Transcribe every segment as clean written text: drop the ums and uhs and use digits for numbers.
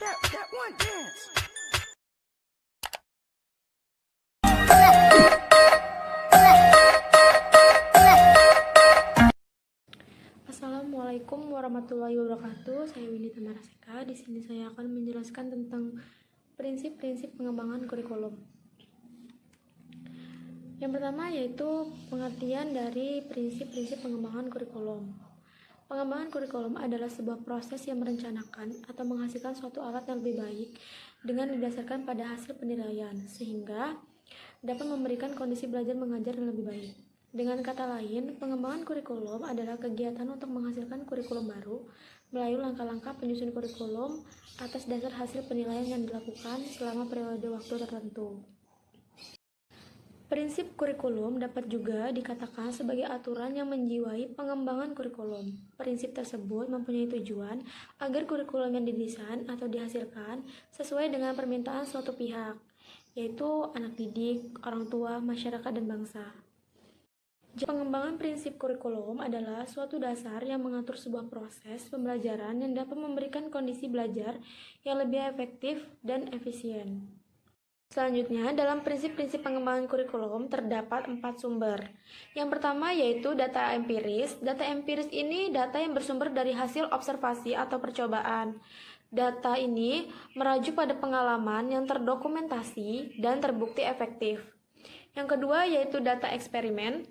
that one dance. Assalamualaikum warahmatullahi wabarakatuh. Saya Windy Tamaraseka. Di sini saya akan menjelaskan tentang prinsip-prinsip pengembangan kurikulum. Yang pertama yaitu pengertian dari prinsip-prinsip pengembangan kurikulum. Pengembangan kurikulum adalah sebuah proses yang merencanakan atau menghasilkan suatu alat yang lebih baik dengan didasarkan pada hasil penilaian, sehingga dapat memberikan kondisi belajar mengajar yang lebih baik. Dengan kata lain, pengembangan kurikulum adalah kegiatan untuk menghasilkan kurikulum baru melalui langkah-langkah penyusun kurikulum atas dasar hasil penilaian yang dilakukan selama periode waktu tertentu. Prinsip kurikulum dapat juga dikatakan sebagai aturan yang menjiwai pengembangan kurikulum. Prinsip tersebut mempunyai tujuan agar kurikulum yang didesain atau dihasilkan sesuai dengan permintaan suatu pihak, yaitu anak didik, orang tua, masyarakat, dan bangsa. Pengembangan prinsip kurikulum adalah suatu dasar yang mengatur sebuah proses pembelajaran yang dapat memberikan kondisi belajar yang lebih efektif dan efisien. Selanjutnya, dalam prinsip-prinsip pengembangan kurikulum terdapat 4 sumber. Yang pertama yaitu data empiris. Data empiris ini data yang bersumber dari hasil observasi atau percobaan. Data ini merujuk pada pengalaman yang terdokumentasi dan terbukti efektif. Yang kedua yaitu data eksperimen.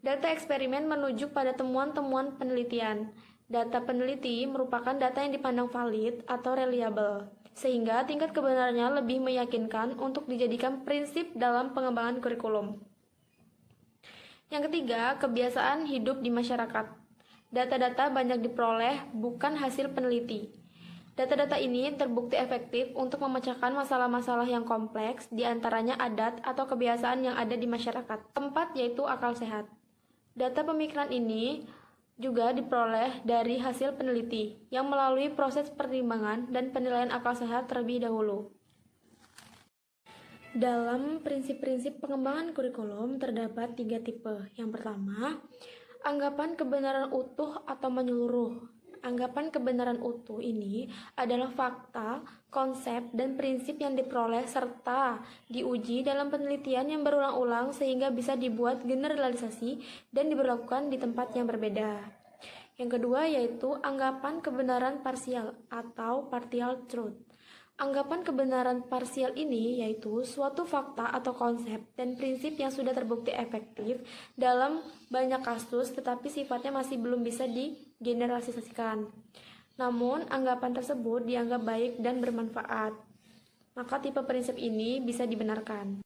Data eksperimen menuju pada temuan-temuan penelitian. Data peneliti merupakan data yang dipandang valid atau reliable, sehingga tingkat kebenarannya lebih meyakinkan untuk dijadikan prinsip dalam pengembangan kurikulum. Yang ketiga, kebiasaan hidup di masyarakat. Data-data banyak diperoleh bukan hasil peneliti. Data-data ini terbukti efektif untuk memecahkan masalah-masalah yang kompleks, diantaranya adat atau kebiasaan yang ada di masyarakat. Keempat, yaitu akal sehat. Data pemikiran ini juga diperoleh dari hasil peneliti yang melalui proses pertimbangan dan penilaian akal sehat terlebih dahulu. Dalam prinsip-prinsip pengembangan kurikulum terdapat 3 tipe. Yang pertama, anggapan kebenaran utuh atau menyeluruh. Anggapan kebenaran utuh ini adalah fakta, konsep, dan prinsip yang diperoleh serta diuji dalam penelitian yang berulang-ulang sehingga bisa dibuat generalisasi dan diberlakukan di tempat yang berbeda. Yang kedua yaitu anggapan kebenaran parsial atau partial truth. Anggapan kebenaran parsial ini yaitu suatu fakta atau konsep dan prinsip yang sudah terbukti efektif dalam banyak kasus tetapi sifatnya masih belum bisa digeneralisasikan. Namun, anggapan tersebut dianggap baik dan bermanfaat. Maka tipe prinsip ini bisa dibenarkan.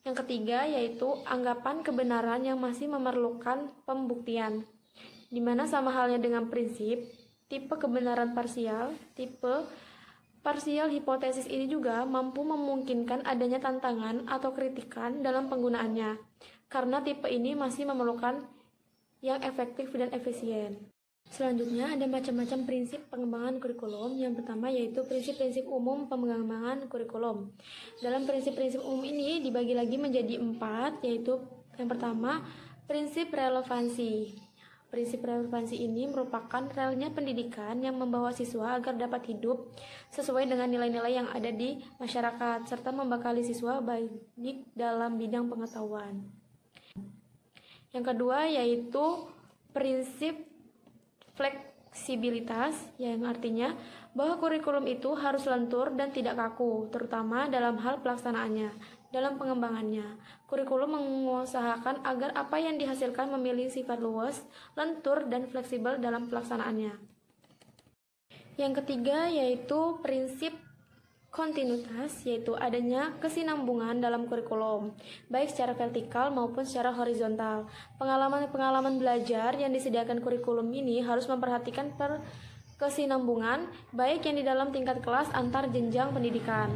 Yang ketiga yaitu anggapan kebenaran yang masih memerlukan pembuktian, di mana sama halnya dengan prinsip, tipe kebenaran parsial, tipe parsial hipotesis ini juga mampu memungkinkan adanya tantangan atau kritikan dalam penggunaannya, karena tipe ini masih memerlukan yang efektif dan efisien. Selanjutnya ada macam-macam prinsip pengembangan kurikulum. Yang pertama yaitu prinsip-prinsip umum pengembangan kurikulum. Dalam prinsip-prinsip umum ini dibagi lagi menjadi 4, yaitu yang pertama prinsip relevansi. Prinsip relevansi ini merupakan relnya pendidikan yang membawa siswa agar dapat hidup sesuai dengan nilai-nilai yang ada di masyarakat serta membekali siswa baik dalam bidang pengetahuan. Yang kedua yaitu prinsip fleksibilitas, yang artinya bahwa kurikulum itu harus lentur dan tidak kaku, terutama dalam hal pelaksanaannya. Dalam pengembangannya, kurikulum mengusahakan agar apa yang dihasilkan memiliki sifat luas, lentur, dan fleksibel dalam pelaksanaannya. Yang ketiga yaitu prinsip kontinuitas, yaitu adanya kesinambungan dalam kurikulum, baik secara vertikal maupun secara horizontal. Pengalaman-pengalaman belajar yang disediakan kurikulum ini harus memperhatikan kesinambungan, baik yang di dalam tingkat kelas antar jenjang pendidikan.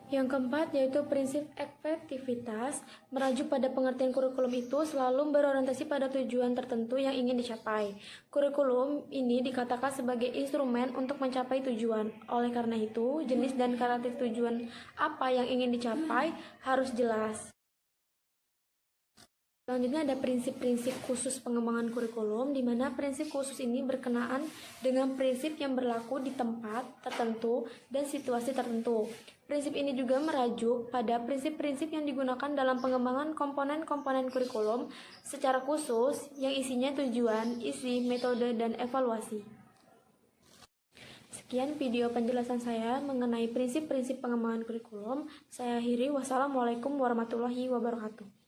Yang keempat yaitu prinsip efektivitas, merujuk pada pengertian kurikulum itu selalu berorientasi pada tujuan tertentu yang ingin dicapai. Kurikulum ini dikatakan sebagai instrumen untuk mencapai tujuan. Oleh karena itu, jenis dan karakter tujuan apa yang ingin dicapai harus jelas. Selanjutnya ada prinsip-prinsip khusus pengembangan kurikulum, di mana prinsip khusus ini berkenaan dengan prinsip yang berlaku di tempat tertentu dan situasi tertentu. Prinsip ini juga merujuk pada prinsip-prinsip yang digunakan dalam pengembangan komponen-komponen kurikulum secara khusus yang isinya tujuan, isi, metode, dan evaluasi. Sekian video penjelasan saya mengenai prinsip-prinsip pengembangan kurikulum. Saya akhiri. Wassalamualaikum warahmatullahi wabarakatuh.